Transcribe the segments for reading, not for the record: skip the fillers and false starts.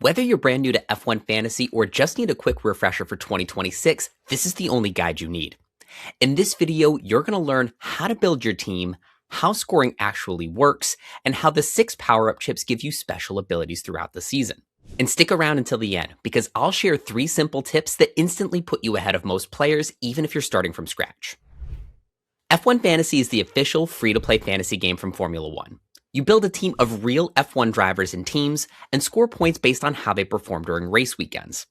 Whether you're brand new to F1 Fantasy or just need a quick refresher for 2026, this is the only guide you need. In this video, you're going to learn how to build your team, how scoring actually works, and how the 6 power-up chips give you special abilities throughout the season. And stick around until the end, because I'll share 3 simple tips that instantly put you ahead of most players, even if you're starting from scratch. F1 Fantasy is the official free-to-play fantasy game from Formula 1. You build a team of real F1 drivers and teams, and score points based on how they perform during race weekends.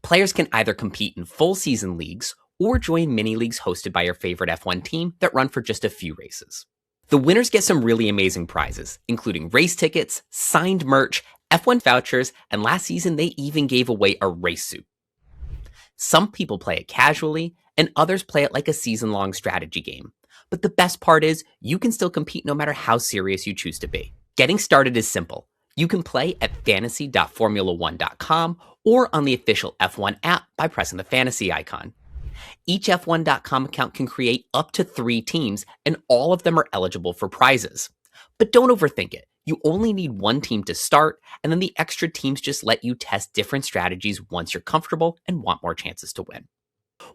Players can either compete in full season leagues, or join mini-leagues hosted by your favorite F1 team that run for just a few races. The winners get some really amazing prizes, including race tickets, signed merch, F1 vouchers, and last season they even gave away a race suit. Some people play it casually, and others play it like a season-long strategy game. But the best part is, you can still compete no matter how serious you choose to be. Getting started is simple. You can play at fantasy.formula1.com or on the official F1 app by pressing the fantasy icon. Each F1.com account can create up to 3 teams, and all of them are eligible for prizes. But don't overthink it. You only need 1 team to start, and then the extra teams just let you test different strategies once you're comfortable and want more chances to win.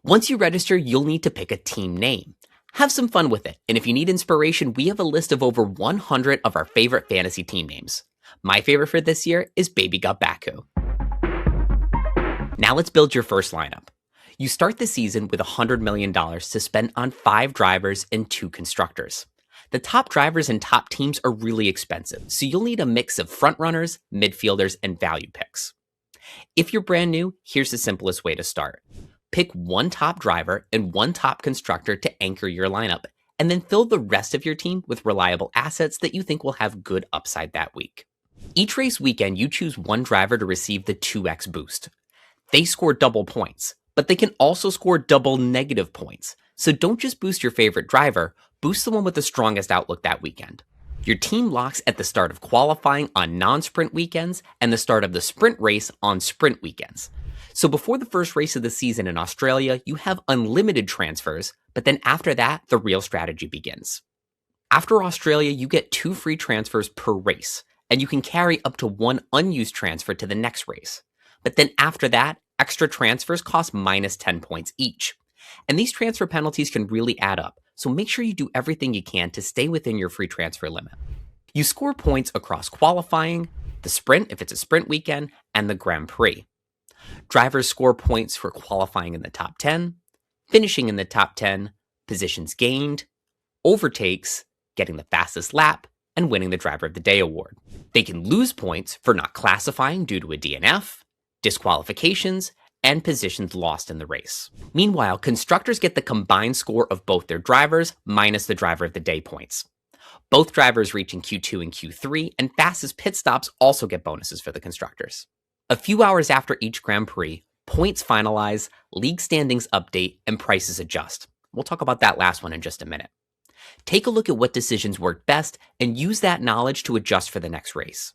Once you register, you'll need to pick a team name. Have some fun with it, and if you need inspiration, we have a list of over 100 of our favorite fantasy team names. My favorite for this year is Baby Got Baku. Now let's build your first lineup. You start the season with $100 million to spend on 5 drivers and 2 constructors. The top drivers and top teams are really expensive, so you'll need a mix of frontrunners, midfielders, and value picks. If you're brand new, here's the simplest way to start. Pick 1 top driver and 1 top constructor to anchor your lineup, and then fill the rest of your team with reliable assets that you think will have good upside that week. Each race weekend, you choose 1 driver to receive the 2x boost. They score double points, but they can also score double negative points. So don't just boost your favorite driver, boost the one with the strongest outlook that weekend. Your team locks at the start of qualifying on non-sprint weekends and the start of the sprint race on sprint weekends. So before the first race of the season in Australia, you have unlimited transfers, but then after that, the real strategy begins. After Australia, you get 2 free transfers per race, and you can carry up to 1 unused transfer to the next race. But then after that, extra transfers cost minus 10 points each. And these transfer penalties can really add up, so make sure you do everything you can to stay within your free transfer limit. You score points across qualifying, the sprint if it's a sprint weekend, and the Grand Prix. Drivers score points for qualifying in the top 10, finishing in the top 10, positions gained, overtakes, getting the fastest lap, and winning the Driver of the Day award. They can lose points for not classifying due to a DNF, disqualifications, and positions lost in the race. Meanwhile, constructors get the combined score of both their drivers minus the Driver of the Day points. Both drivers reaching Q2 and Q3 and fastest pit stops also get bonuses for the constructors. A few hours after each Grand Prix, points finalize, league standings update, and prices adjust. We'll talk about that last one in just a minute. Take a look at what decisions work best and use that knowledge to adjust for the next race.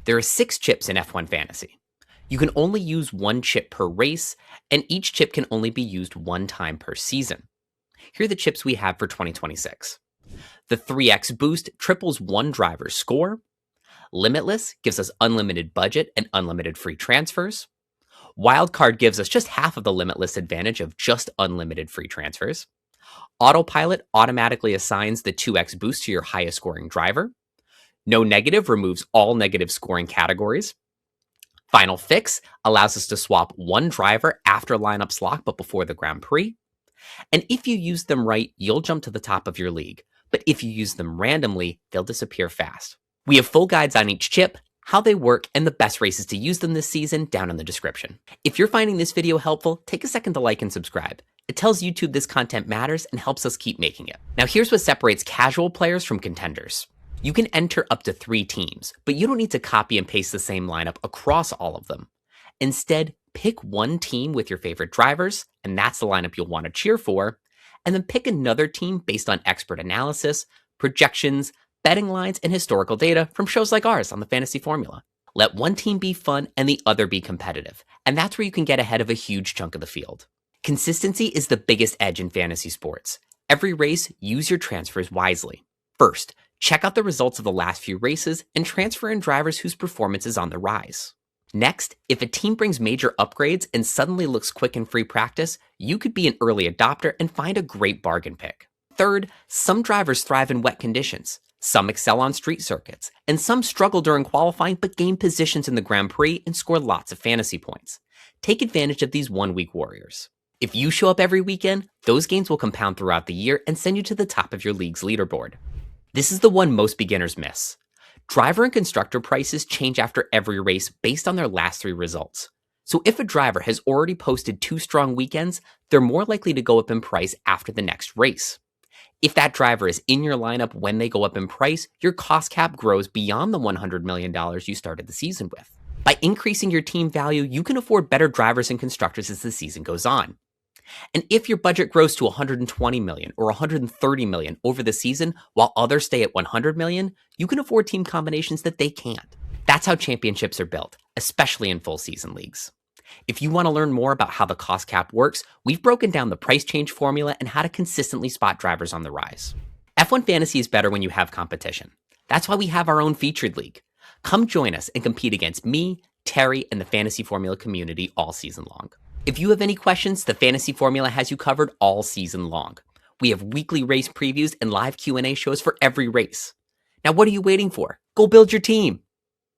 There are 6 chips in F1 Fantasy. You can only use 1 chip per race, and each chip can only be used 1 time per season. Here are the chips we have for 2026. The 3x boost triples 1 driver's score. Limitless gives us unlimited budget and unlimited free transfers. Wildcard gives us just half of the Limitless advantage of just unlimited free transfers. Autopilot automatically assigns the 2x boost to your highest scoring driver. No Negative removes all negative scoring categories. Final Fix allows us to swap 1 driver after lineups lock but before the Grand Prix. And if you use them right, you'll jump to the top of your league. But if you use them randomly, they'll disappear fast. We have full guides on each chip, how they work, and the best races to use them this season down in the description. If you're finding this video helpful, take a second to like and subscribe. It tells YouTube this content matters and helps us keep making it. Now here's what separates casual players from contenders. You can enter up to 3 teams, but you don't need to copy and paste the same lineup across all of them. Instead, pick 1 team with your favorite drivers, and that's the lineup you'll want to cheer for, and then pick another team based on expert analysis, projections, betting lines, and historical data from shows like ours on the Fantasy Formula. Let 1 team be fun and the other be competitive, and that's where you can get ahead of a huge chunk of the field. Consistency is the biggest edge in fantasy sports. Every race, use your transfers wisely. First, check out the results of the last few races and transfer in drivers whose performance is on the rise. Next, if a team brings major upgrades and suddenly looks quick in free practice, you could be an early adopter and find a great bargain pick. Third, some drivers thrive in wet conditions. Some excel on street circuits, and some struggle during qualifying but gain positions in the Grand Prix and score lots of fantasy points. Take advantage of these one-week warriors. If you show up every weekend, those gains will compound throughout the year and send you to the top of your league's leaderboard. This is the one most beginners miss. Driver and constructor prices change after every race based on their last 3 results. So if a driver has already posted 2 strong weekends, they're more likely to go up in price after the next race. If that driver is in your lineup when they go up in price, your cost cap grows beyond the $100 million you started the season with. By increasing your team value, you can afford better drivers and constructors as the season goes on. And if your budget grows to $120 million or $130 million over the season, while others stay at $100 million, you can afford team combinations that they can't. That's how championships are built, especially in full season leagues. If you want to learn more about how the cost cap works, we've broken down the price change formula and how to consistently spot drivers on the rise. F1 Fantasy is better when you have competition. That's why we have our own featured league. Come join us and compete against me, Terry, and the Fantasy Formula community all season long. If you have any questions, the Fantasy Formula has you covered all season long. We have weekly race previews and live Q&A shows for every race. Now what are you waiting for? Go build your team!